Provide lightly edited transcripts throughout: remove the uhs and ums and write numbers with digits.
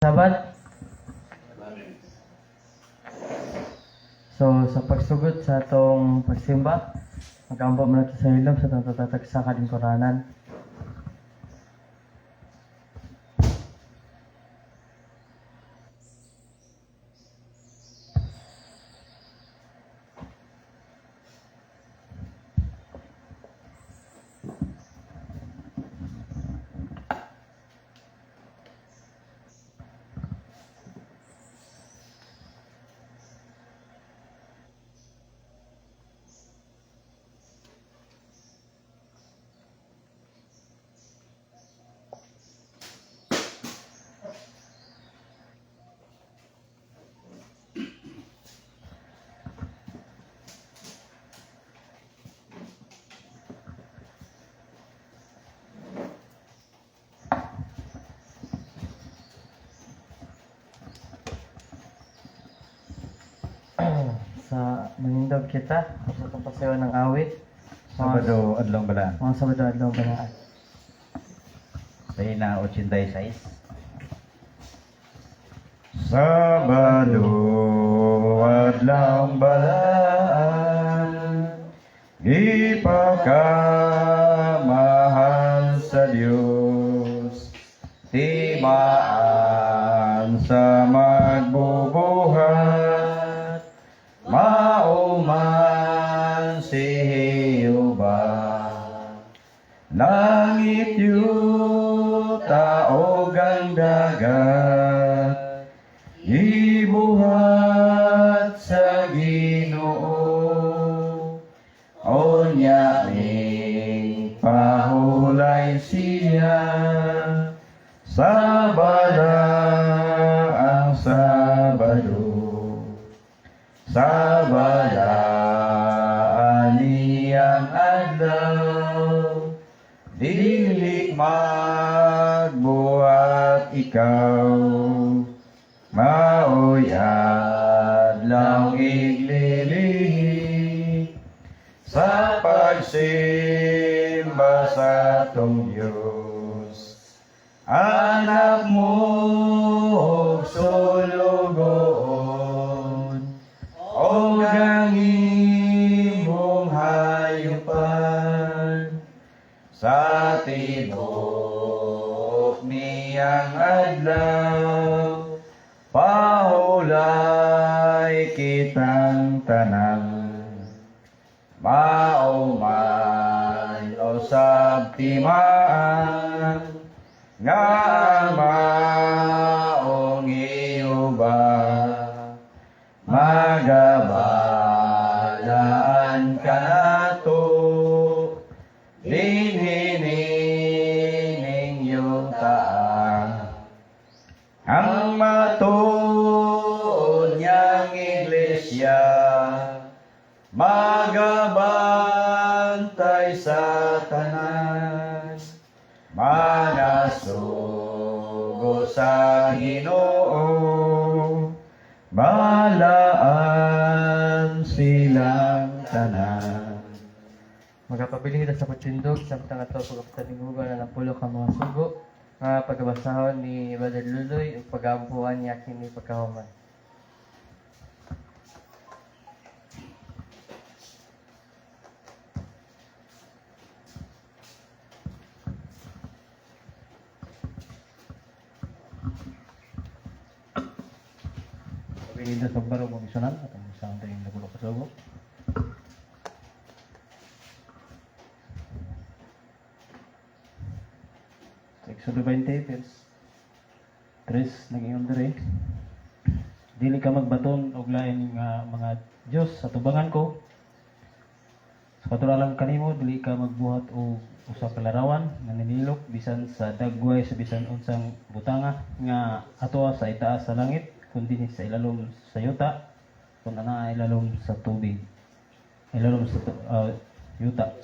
Sabat. So sa pagsugod sa atong pagsimba, mag-ampo mo natin sa hilom sa tatatag sa kalingkuranan. Sa manindog kita, sa itong pasayo ng awit. Sabado adlong balaan. Mga Sabado adlaw balaan. Tayo na 86. Sabado adlong balaan, ipagkamahal sa Diyos, timaan sa magbubuhat, mauman si Jehova. Langit yuta o ang dagat, ibuhat sa Ginoo. Onya ning pahulay siya, Sabada ang Sabado. Sabada aniyang adlaw, dili magbuhat ikaw, mauyad lang iglilihi sa pagsimba sa tong Diyos. Anak mo og sulugoon, o ang imong hayupan, sa tibok niyang adlaw, pahulay kitang tanan. Mauman o sabtimaan, nga maong Jehova, magabalaan ka nato, dinhinining iyong taan. Ang matuod niyang iglesia, magabantay sa tanan, manasugo sa Ginoo, balaan silang tanan. Magapabiling kita sa pagtindog, sa matang ato pagkapataningugan na ng pulo ka mga sugo, nga pagbasahon ni Brother Luloy, ug pag-ampuan niya kini pagkahuman. Pabiling kita sa baro mong isunan, at ang isang tayong nagulo ka sugo. Exodo 20, verse 3, nag-iyon dere. Dili ka magbaton og lain nga mga Dios sa tubangan ko. Sa katulalang kanimo, dili ka magbuhat og usa ka larawan nga ninilok bisan sa dagway sa bisan unsang butanga nga atoa sa itaas sa langit, kundi sa ilalom sa yuta, kun ana ilalom sa tubig. Ilalom sa yuta.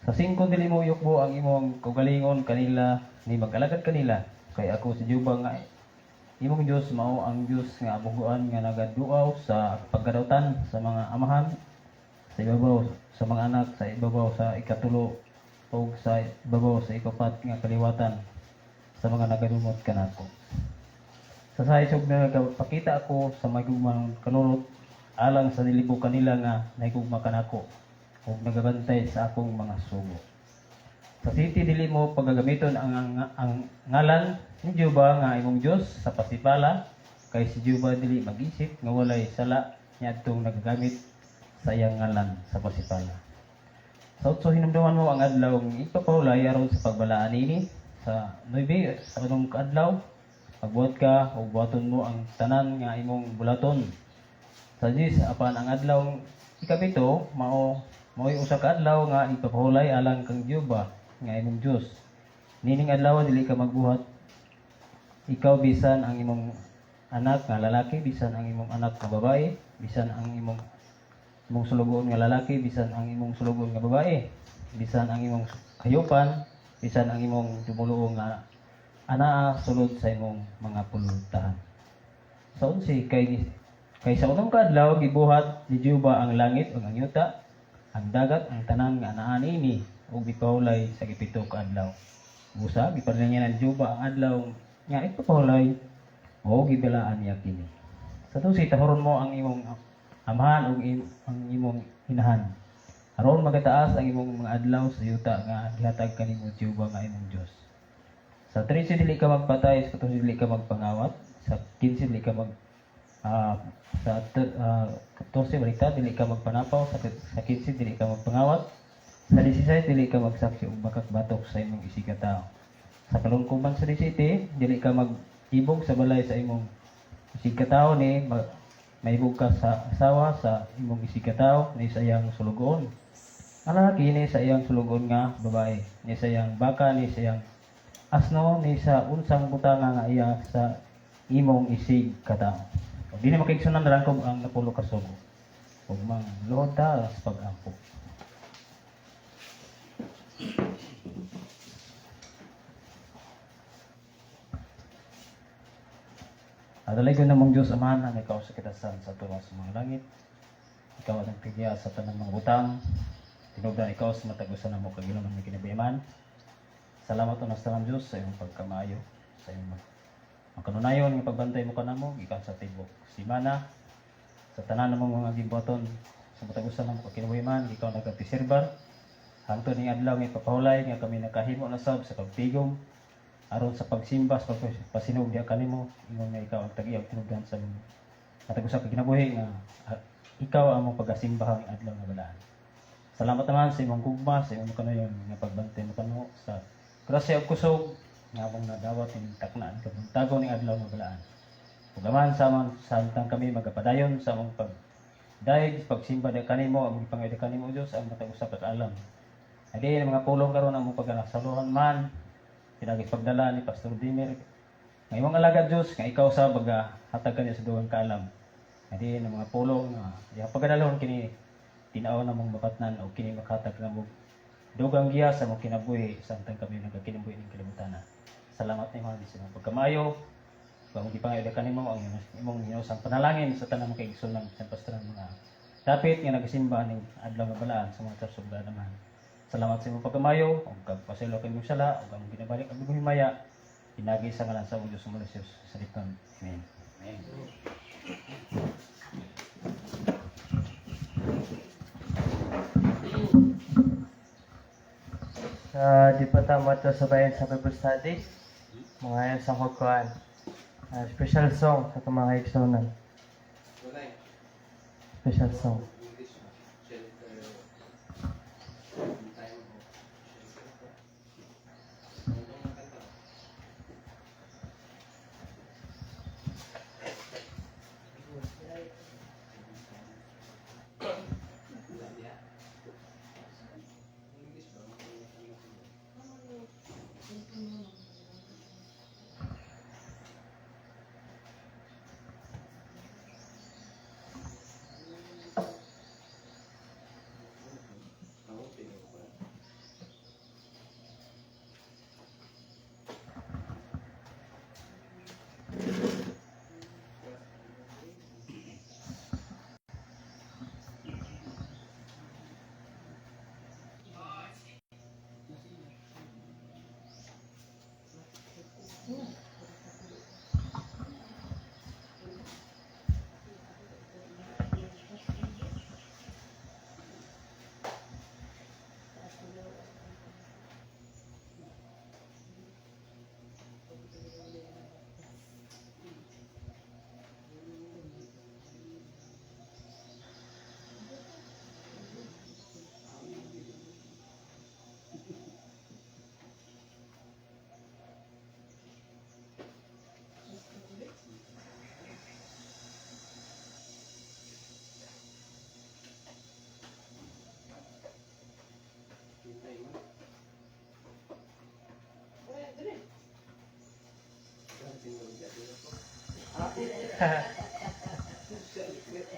Sa 5 dili mo yukbo ang imong kaugalingon kanila, ni mag-alagad kanila, kay ako si Jehova nga imong Dios mao ang Dios nga abuguan nga nagaduaw sa pagkadautan sa mga amahan, sa ibabaw sa mga anak, sa ibabaw sa ikatulo, o sa ibabaw sa ikapat nga kaliwatan. sa mga nagadumot kanako. Sa saysog na nagpakita ako sa magugmang kanunot alang sa nilibo kanila nga naigugma kanako ug nagabantay sa akong mga sugo. Sa city dili mo paggagamiton ang ngalan ni Jehova nga imong Dios sa pasipala kay si Jehova dili mag-isip nga walay sala niadtong nagagamit sa iyang ngalan sa pasipala. Sa utso hinumduman mo ang adlaw ng ipapahulay aron sa pagbalaan ini sa 9 sa kanong adlaw pagbuhat ka o buhaton mo ang tanan nga imong bulaton. Sa 10 apan ang adlaw ikapito mao'y usa ka adlaw nga ipapahulay alang kang Jehova nga imong Dios. Nining adlaw dili ka magbuhat ikaw bisan ang imong anak nga lalaki bisan ang imong anak nga babae bisan ang imong sulugoon nga lalaki bisan ang imong sulugoon nga babae bisan ang imong hayupan bisan ang imong tumuluo nga anaa sulod sa imong mga pulutahan. Sa 11 kay sa unang kadlaw gibuhat ni Jehova ang langit ug ang yuta, ang dagat, ang tanan nga anaa niini ug gipahulay sa gipito ka adlaw. Busa gipalingan ni Jehova ang adlaw nga ipapahulay o gibalaan niya kini. Sa 12 tahoron mo ang imong amahan ug ang imong inahan. Aron magataas ang imong mga adlaw sa yuta nga gihatag kanimo Jehova nga imong Dios. Sa 13 dili ka magpatay, sa 14 dili ka magpangawat, sa 15 dili ka sa 14 baliktad dili ka magpanapaw, sa 15 dili ka magpangawat, sa 16 dili ka magsaksi ug makakbatok sa imong isikataw. Sa kalungkuman sa 17 dili ka mag-ibog sa balay sa imong isikataw ni maibog ka sa asawa sa imong isikataw ni sa iyang sulugoon. Ang lalaki ni sa iyang sulugoon nga babae, ni sa iyang baka ni sa iyang asno ni sa unsang butanga nga iya sa imong isig kataw. Ug dili makigsunan na lang kung ang napulo ka sugo. Ug mang luhod ta sa pag-ampo. Adalay ko namang Diyos Amahan ang ikaw sa kitasan sa tuwas sa mga langit. Ikaw ang nagtigya sa tanang mga butang. Tinugdan ikaw sa matagusan na mo kagiluman ng kinabiyaman. Salamat o nasalam Diyos sa iyong pagkamayo, sa iyong makanunayon ng pagbantay mo ka na mo, ikan sa tibok. Simana, sa tanan namang mga gimboton, sa matagusan ng pagkinawiman, ikaw nagkapisirban. Hangtod ning adlaw ng papahulay, nga kami nakahimo na sab sa pagtigom, aron sa pagsimba, sa pagpasinog diya kanimo, ingon nga ikaw ang tagiyaw tinugdan sa matagusan kag kinabuhi nga ikaw ang mong pagasimbahan ng adlaw nga balaan. Salamat naman sa imong gugma, sa imong kanayon nga pagbantay mo kanimo sa grasya ug kusog nga among nadawat ning taknaan kabuntago ning adlaw nga balaan. Ug aman sa antang kami magapadayon sa among pagdaig pagsimba di kanimo among ipangayod kanimo Dios ang matag usa ka alam. Adi mga pulong karon among paganasaluhan man pinagi pagdala ni Pastor Dimir. Nga imong alagad Dios nga ikaw sa hatag kaniya sa dugang kaalam. Adi ng mga pulong nga diha pagadalon kini tinaw na mong mabatnan o kini makatag na mo dugang giya sa mong kinabuhi sa antang kami nagkakinabuhi ng kalibutan. Salamat ni Mahal sa mga pagkamayo. Kung gipangayo kanimo ang imong hinusang panalangin sa tanang mga kaigsunan sa pastoran mga dapit nga nagasimba ning adlaw nga balaan sa mga church ug naman. Salamat sa imong pagkamayo ug pagpasaylo kay imong sala ug among ginabalik ang imong himaya. Pinagi sa ngalan sa Diyos sa Malaysia sa lipan. Amen. Amen. Di pa tama ito sabayan sa Bible study. Mga yan sa kukuhan. Special song sa mga kaigsunan. Special song.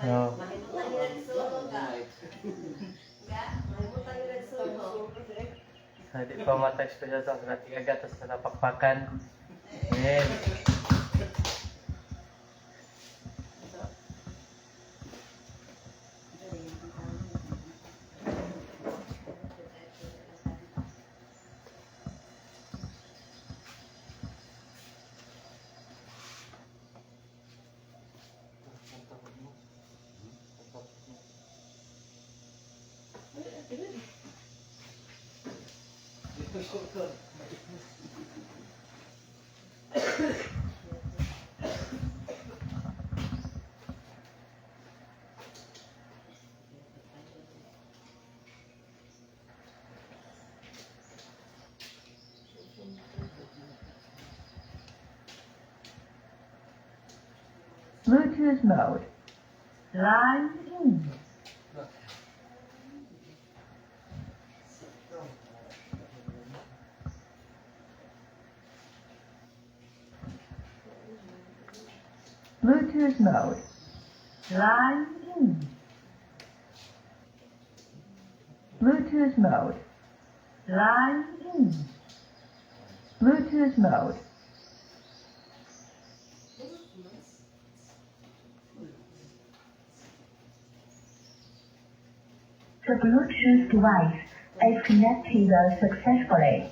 No. Sa di pa matag special song sa tigagatas na napakpakan. Yes. Bluetooth mode. Line in. Bluetooth mode. Line in. Bluetooth mode. Line in. Bluetooth mode. The Bluetooth device is connected successfully.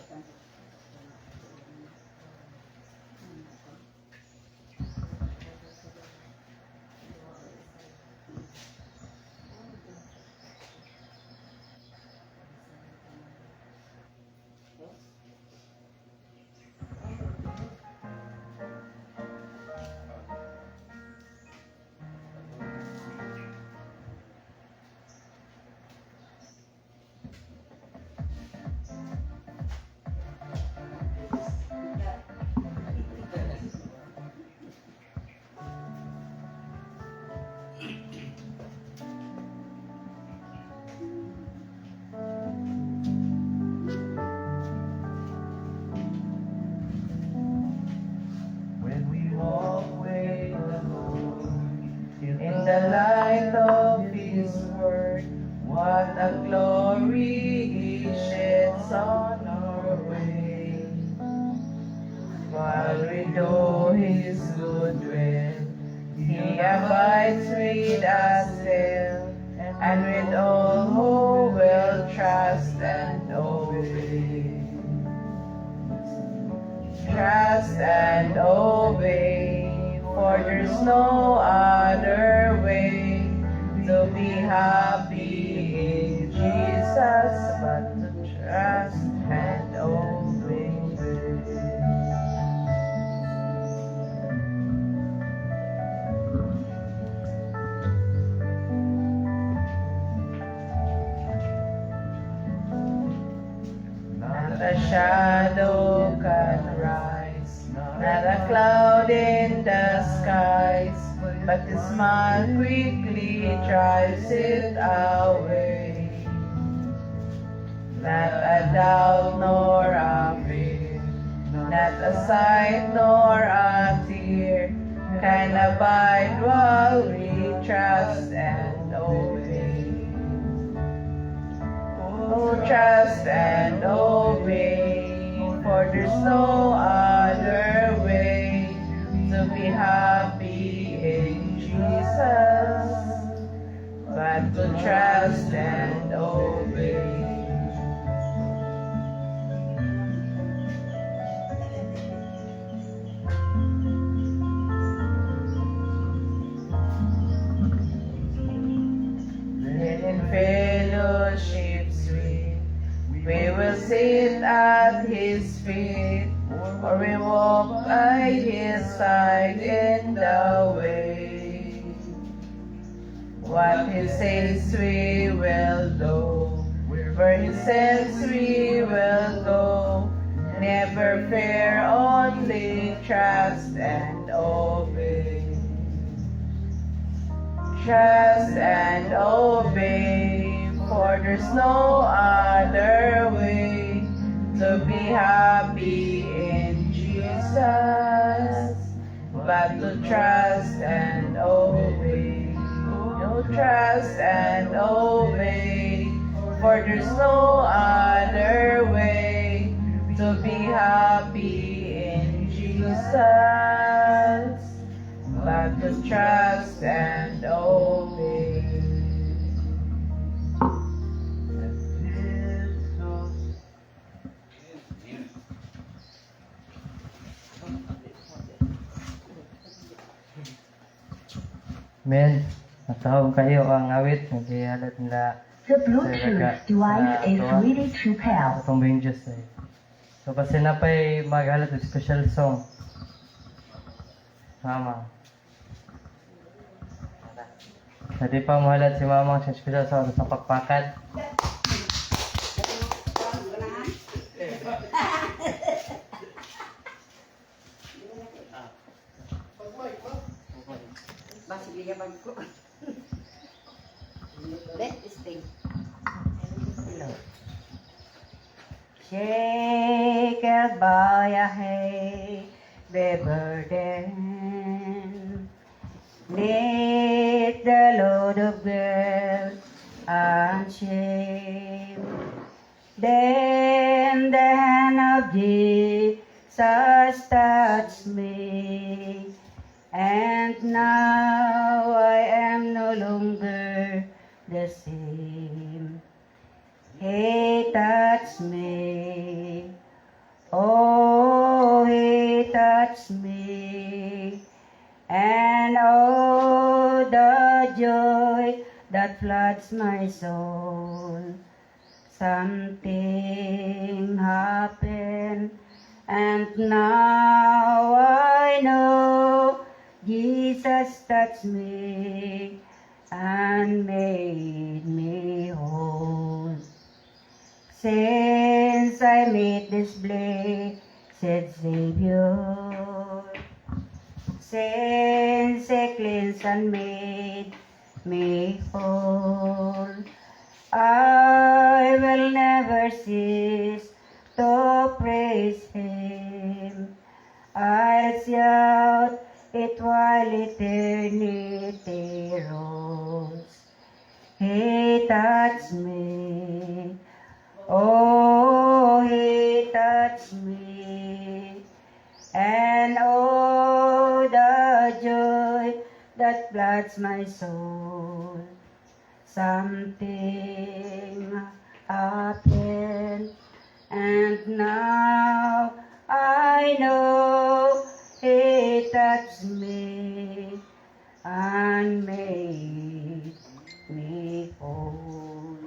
When we walk with the Lord in the light of His Word, what a glory He sheds on our way. While we do His good will, He abides with us still, and with all who will trust and obey. Trust and obey, for there's no other way to be happy in Jesus but to trust and obey. Not a shadow can rise, not a cloud in the skies, but the smile quickly drives it away. Not a doubt nor a fear, not a sight nor a tear, can abide while we trust and obey. Oh, trust and obey, for there's no other way to be happy in Jesus but to trust and obey. Then in fellowship sweet, we will sit at His feet, or we walk by His side in the way. What He says we will do, where He sends we will go. Never fear, only trust and obey. Trust and obey, for there's no other way to be happy in Jesus but to trust and obey. To trust and obey, for there's no other way to be happy in Jesus, but to trust and obey. Men, natawag kayo ang awit. Naghihalat nila The Bluetooth device is ready to pair. itong buong Diyos eh. So, basta na pa'y maghalat ng special song. Mama. Hindi pa mahalat si Mama sa special song sa pakpakan. Basilia bagko. Let this thing. Shake a boy a hay, the burden. Knit the load of guilt and shame. Then the hand of Jesus touched me. And now I am no longer the same. He touched me. Oh, he touched me. And oh, the joy that floods my soul. Something happened, and now I know Jesus touched me and made me whole. Since I met this blessed Savior, since He cleansed and made me whole, I will never cease to praise Him. I'll shout it while eternity rolls. He touched me. Oh, He touched me. And oh, the joy that floods my soul. Something happened, and now I know He touched me and made me whole.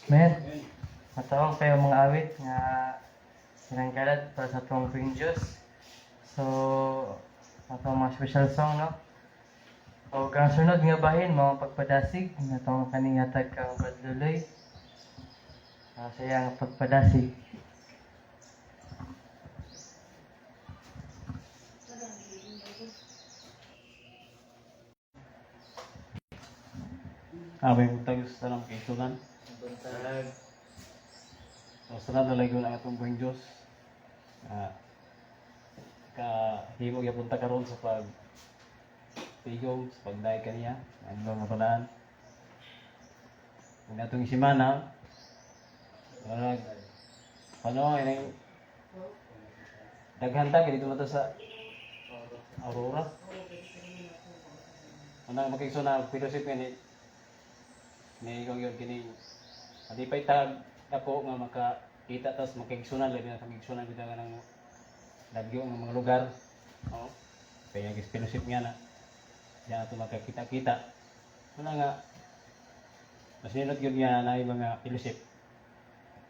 Men, matawag kayo mga awit nga sinanggalat para sa itong Pring Diyos. So, ito mga special song, no? O kang sunod nga bahin, mga pagpadasig, na itong kaningatag kang Badluloy. Sa iyang pagpadasig. May buntag sa tanong kay Sunan. So, sana nalago na itong buong Diyos. Himo ya punta karon sa pag tigong, sa pagday kaniya. Ang mga palaan. Kung natong simana, paano yung daghanta dito mata sa Aurora. Unang makikso na fellowship ni ikaw yun kini. Adi pa itag ako nga makakita tas makiksunan labi na kamigsunan bitaw nga ng lagyo ng mga lugar. Oo. Kaya yung fellowship nga na. Diyan ato makakita-kita. Una nga masinod yun nga na yung mga fellowship.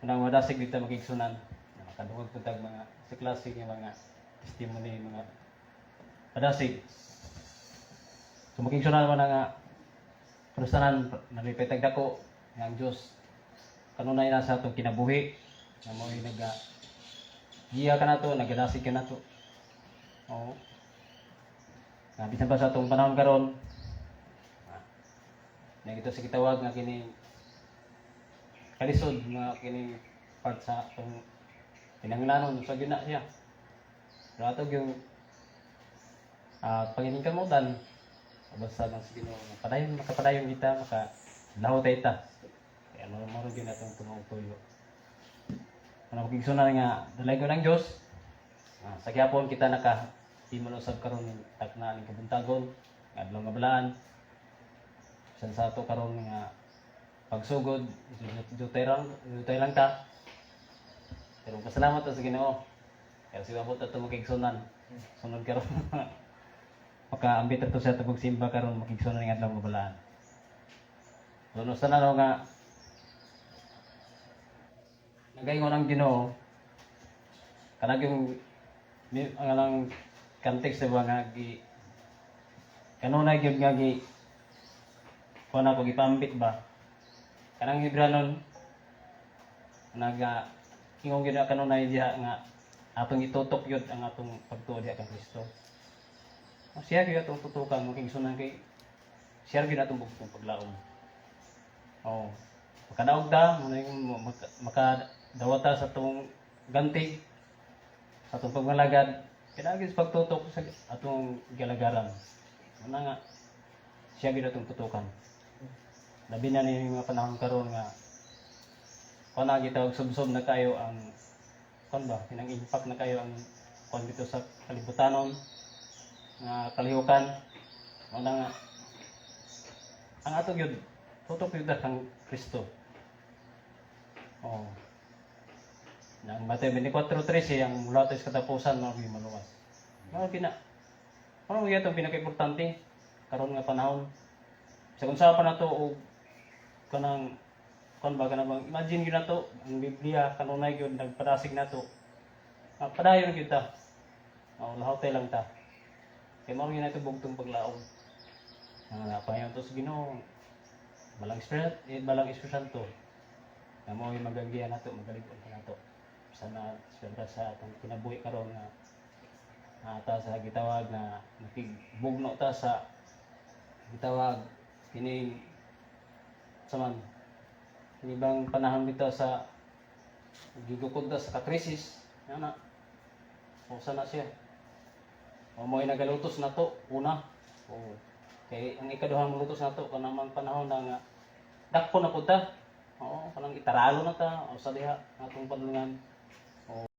Unang madasig dito makiksunan. Makadungog po tag mga sa klase ng mga testimony, mga madasig. So makiksunan naman nga Prustanan, nalipay tagdako nga ang Diyos. Kanunay na sa itong kinabuhi. Na mo yung giya ka na to, nagadasig ka na to. Oo. Bisan pa sa itong panahon karon. Nagito sa kitawag nga kini kalisod nga kini part sa itong Pinanglanon sa gina siya. Rato yung panginin ka mo dan. Basta lang sa Ginoo makapadayon kita laho tayo ta. Kaya maro gyud atong tumungtuyo. Ano kigsunan nga dalay ko ng Dios. Sa gyapon kita himol usab karon takna ning kabuntagon, adlaw nga balaan. Bisan sa ato karon nga pagsugod, dutay lang ta. Pero pasalamat ta sa Ginoo. Kaya sigabot ato makigsunan. Sunod karon makaambit ato sa tubog simba karon makigsunan ning adlaw nga balaan. Lunos na no nga nagaingon ang Ginoo kanang yung ang context sa nga kanunay gyud nga kuan ako gipambit ba kanang Hebranon ingong gyud kanunay diha nga atong itutok gyud ang atong pagtuo diha kang Kristo. Siya gyud atong tutukan makigsunan kay siya gyud atong bugtong paglaom. Oh, makadaog ta makadawata sa atong ganti sa atong pagmalagad kinagis pagtutok sa atong galagaran. Una nga siya gyud atong tutukan. Labi na ni mga panahon karon nga kuna gitawag subsob na kayo ang kon ba kinang impact na kayo ang kon dito sa kalibutanon nga kalihukan. Una nga ang ato gyud tutok gyud kang Kristo. Oh. Nang Mateo 24:13 ang mula sa katapusan mga maluwas. Ano gyud ang pinaka-importante karon nga panahon. Sa unsa pa nato og kanang kon ba kanang imagine gyud nato ang Biblia kanunay gyud nagpadasig nato. Padayon gyud ta. Lahotay lang ta. Kay mao gyud nato bugtong paglaom. Napayon to sa Ginoo. Balang Espiritu Santo. Na mo yung magagiyan nato, magaligod ka nato. Sana sa atong kinabuhi karon nga ata sa gitawag na nakigbugno ta sa gitawag kini saman kinibang panahon bitaw sa gigukod ta sa kakrisis ana o sana siya o mo nagalutos nato una o kay ang ikaduhang lutos nato kanang panahon na nga dakpo na pud ta. Oo, kanang itaralo na ta o sa diha atong padulungan.